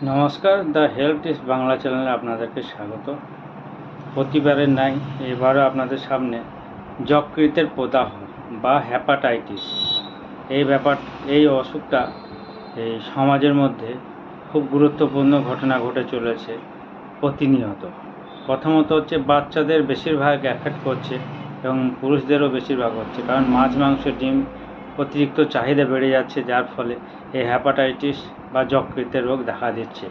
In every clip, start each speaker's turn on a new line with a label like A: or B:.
A: নমস্কার, the health tips Bangla চ্যানেলে আপনাদেরকে স্বাগত। প্রতিবারের ন্যায় এবারও আপনাদের সামনে যকৃতের প্রদাহ বা হ্যাপাটাইটিস এই অসুখটা এই সমাজের মধ্যে খুব গুরুত্বপূর্ণ ঘটনা ঘটে চলেছে প্রতিনিয়ত। প্রথমত হচ্ছে বাচ্চাদের বেশিরভাগ এফেক্ট করছে এবং পুরুষদেরও বেশিরভাগ হচ্ছে, কারণ মাছ মাংস ডিম অতিরিক্ত চাহিদা বেড়ে যাচ্ছে, যার ফলে এই হ্যাপাটাইটিস বা যকৃতের রোগ দেখা দিচ্ছে।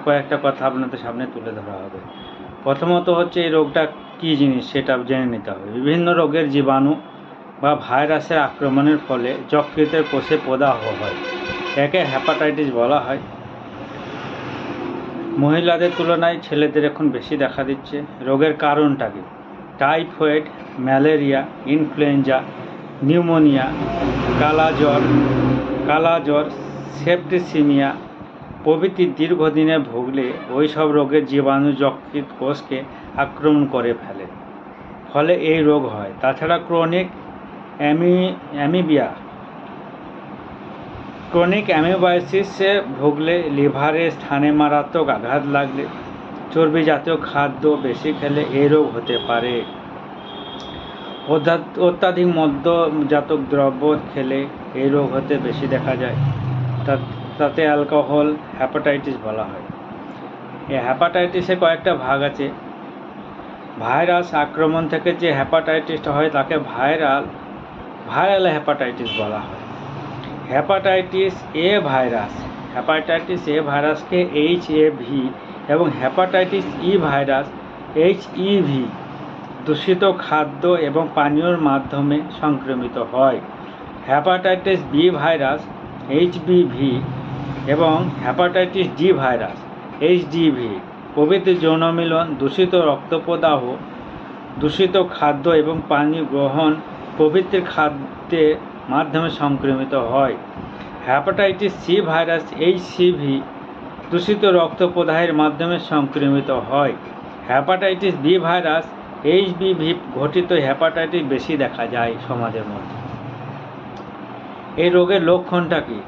A: কয়েকটা কথা আপনাদের সামনে তুলে ধরা হবে। প্রথমত হচ্ছে এই রোগটা কী জিনিস সেটা জেনে নিতে হবে। বিভিন্ন রোগের জীবাণু বা ভাইরাসের আক্রমণের ফলে যকৃতের কোষে প্রদাহ হয়, একে হ্যাপাটাইটিস বলা হয়। মহিলাদের তুলনায় ছেলেদের এখন বেশি দেখা দিচ্ছে। রোগের কারণটা কি? টাইফয়েড, ম্যালেরিয়া, ইনফ্লুয়েঞ্জা, নিউমোনিয়া, কালাজ্বর, সেপ্টিসিমিয়া প্রভৃতি দীর্ঘদিনে ভুগলে ওই সব রোগের জীবাণু যকৃৎ কোষকে আক্রমণ করে ফেলে, ফলে এই রোগ হয়। তাছাড়া ক্রনিক অ্যামিবাইসিসে ভুগলে, লিভারের স্থানে মারাত্মক আঘাত লাগলে, চর্বি জাতীয় খাদ্য বেশি খেলে এই রোগ হতে পারে। অত্যাধিক মদ্যজাত দ্রব্য খেলে এই রোগ হতে বেশি দেখা যায়। তাতে অ্যালকোহল হ্যাপাটাইটিস বলা হয়। এই হ্যাপাটাইটিসে কয়েকটা ভাগ আছে। ভাইরাস আক্রমণ থেকে যে হ্যাপাটাইটিসটা হয় তাকে ভাইরাল হ্যাপাটাইটিস বলা হয়। হেপাটাইটিস এ ভাইরাসকে HAV এবং হেপাটাইটিস ই ভাইরাস HEV দূষিত খাদ্য এবং পানীয়র মাধ্যমে সংক্রমিত হয়। হেপাটাইটিস বি ভাইরাস HBV এবং হেপাটাইটিস জি ভাইরাস HDV প্রভৃতি যৌন মিলন, দূষিত রক্তপ্রদাহ, দূষিত খাদ্য এবং পানীয় গ্রহণ প্রভৃতির খাদ্যের মাধ্যমে সংক্রমিত হয়। হেপাটাইটিস সি ভাইরাস HCV দূষিত রক্ত প্রদাহের মাধ্যমে সংক্রমিত হয়। হেপাটাইটিস বি ভাইরাস HBV ঘটিত হেপাটাইটিস বেশি দেখা যায় সমাজের মধ্যে। এই রোগের লক্ষণটা কি?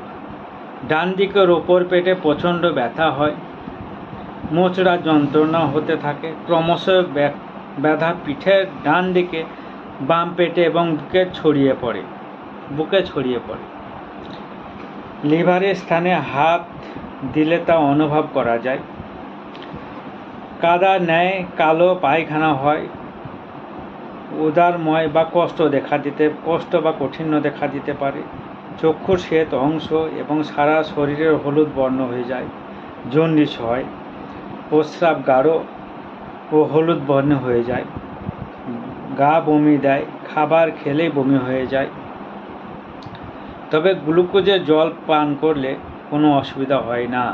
A: ডান দিকের ওপর পেটে প্রচণ্ড ব্যথা হয়, মোচড়া যন্ত্রণা হতে থাকে, ক্রমশ ব্যথা পিঠের ডান দিকে, বাম পেটে এবং বুকে ছড়িয়ে পড়ে। লিভারের স্থানে হাত দিলে তা অনুভব করা যায়। কাদা ন্যায় কালো পায়খানা হয়। উদারময় বা কষ্ট বা কাঠিন্য দেখা দিতে পারে। চক্ষুর শ্বেত অংশ এবং সারা শরীরের হলুদ বর্ণ হয়ে যায়। জন্ডিস হয়। প্রস্রাব গাঢ় ও হলুদ বর্ণ হয়ে যায়। গা বমি দেয়। খাবার খেলেই বমি হয়ে যায়। তবে গ্লুকোজের জল পান করলে কোনো অসুবিধা হয় না।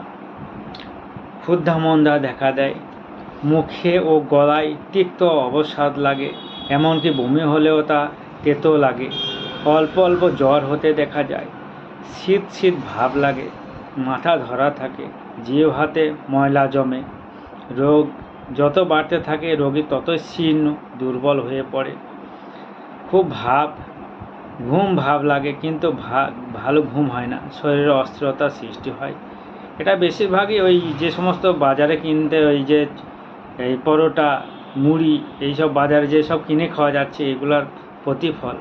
A: ক্ষুধামন্দা দেখা দেয়। মুখে ও গলায় তিক্ত অবসাদ লাগে, এমনকি বমি হলেও তা তেতো লাগে। অল্প অল্প জ্বর হতে দেখা যায়। শীত ভাব লাগে। মাথা ধরা থাকে। জিভ হাতে ময়লা জমে। রোগ যত বাড়তে থাকে রোগী ততই শীর্ণ দুর্বল হয়ে পড়ে। খুব ঘুম ভাব লাগে, কিন্তু ভালো ঘুম হয় না। শরীরে অস্থিরতার সৃষ্টি হয়। এটা বেশিরভাগই ওই যে সমস্ত বাজারে কিনতে এই পরোটা, মুড়ি, এইসব বাজারে যেসব কিনে খাওয়া যাচ্ছে এগুলার প্রতিফল।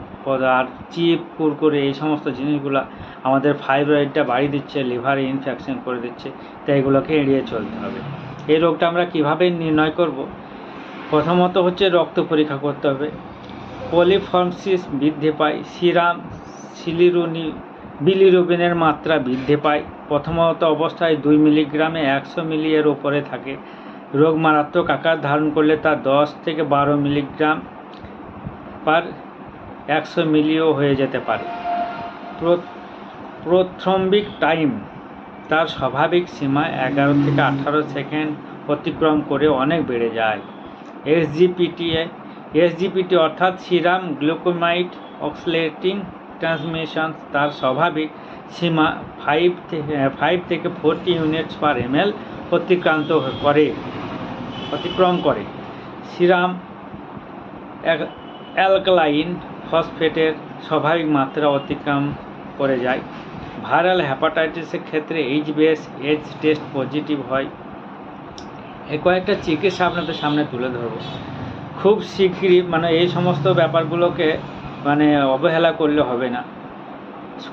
A: আর চিপ, কুরকুরে এই সমস্ত জিনিসগুলো আমাদের ফাইব্রয়েডটা বাড়িয়ে দিচ্ছে, লিভারে ইনফেকশন করে দিচ্ছে। তাই এগুলোকে এড়িয়ে চলতে হবে। এই রোগটা আমরা কিভাবে নির্ণয় করব? প্রথমত হচ্ছে রক্ত পরীক্ষা করতে হবে। পলিফর্মসিস বৃদ্ধি পায়। সিরাম বিলিরুবিনের মাত্রা বৃদ্ধি পায়। প্রথমত অবস্থায় 2 মিলিগ্রামে 100 মিলি এর ওপরে থাকে। রোগ মারাত্মক আকার ধারণ করলে তা 10 থেকে 12 মিলিগ্রাম পার 100 মিলিও হয়ে যেতে পারে। প্রোথ্রম্বিক টাইম তার স্বাভাবিক সীমা 11 থেকে 18 সেকেন্ড অতিক্রম করে অনেক বেড়ে যায়। SGPT অর্থাৎ সিরাম গ্লুকোমাইড অক্সিলেটিং ট্রান্সমিশন তার স্বাভাবিক সীমা 5 থেকে 40 ইউনিটস পার ml অতিক্রম করে। সিরাম অ্যালকালাইন ফসফেটের স্বাভাবিক মাত্রা অতিক্রম করে যায়। ভাইরাল হ্যাপাটাইটিসের ক্ষেত্রে এইচ টেস্ট পজিটিভ হয়। এ কয়েকটা চিকিৎসা আপনাদের সামনে তুলে ধরব। খুব শীঘ্রই মানে এই সমস্ত ব্যাপারগুলোকে মানে অবহেলা করলে হবে না,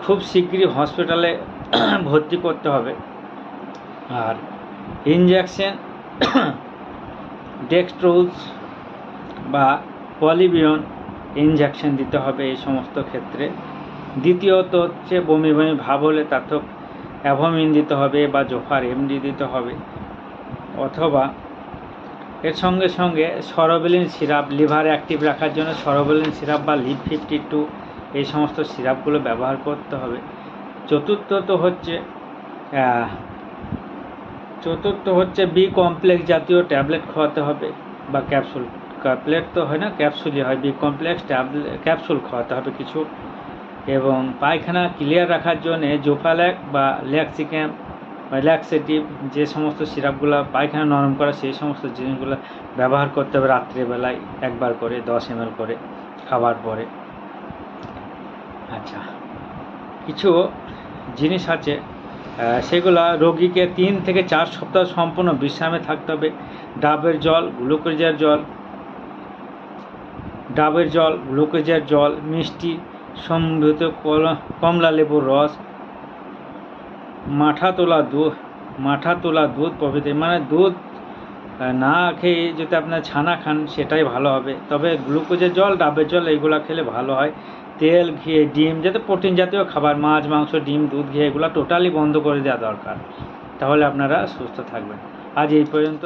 A: খুব শীঘ্রই হসপিটালে ভর্তি করতে হবে। আর ইনজেকশন ডেক্সট্রোজ বা পলিবিয়ন ইনজেকশন দিতে হবে এই সমস্ত ক্ষেত্রে। দ্বিতীয়ত হচ্ছে বমি বমি ভাব হলে তাতে অ্যাভোমিন দিতে হবে বা জোফার এমডি দিতে হবে, অথবা এর সঙ্গে সঙ্গে সরোবেলিন সিরাপ, লিভার অ্যাক্টিভ রাখার জন্য সরোবেলিন সিরাপ বা লিভ 52 এই সমস্ত সিরাপগুলো ব্যবহার করতে হবে। চতুর্থত হচ্ছে বি কমপ্লেক্স জাতীয় ট্যাবলেট খাওয়াতে হবে বা ক্যাপসুল, ট্যাবলেট তো হয় না, ক্যাপসুলই হয়, বি কমপ্লেক্স ক্যাপসুল খাওয়াতে হবে কিছু। এবং পায়খানা ক্লিয়ার রাখার জন্য জোফাল্যাক বা ল্যাক্সিক্যাম বা ল্যাক্সেটিভ যে সমস্ত সিরাপগুলো পায়খানা নরম করে সেই সমস্ত জিনিসগুলো ব্যবহার করতে হবে রাত্রিবেলায় একবার করে 10 ml করে খাবার পরে। আচ্ছা, কিছু জিনিস আছে সেগুলো রোগীকে 3 থেকে 4 সপ্তাহ সম্পূর্ণ বিশ্রামে থাকতে হবে। ডাবের জল, গ্লুকোজের জল, মিষ্টি সমৃদ্ধ কমলা লেবুর রস, মাঠা তোলা দুধ প্রভৃতি। মানে দুধ না খেয়ে যদি আপনার ছানা খান সেটাই ভালো হবে, তবে গ্লুকোজের জল, ডাবের জল এইগুলো খেলে ভালো হয়। তেল, ঘি, ডিম, যাতে প্রোটিন জাতীয় খাবার, মাছ, মাংস, ডিম, দুধ, ঘি এগুলো টোটালি বন্ধ করে দেওয়া দরকার, তাহলে আপনারা সুস্থ থাকবেন। আজ এই পর্যন্ত।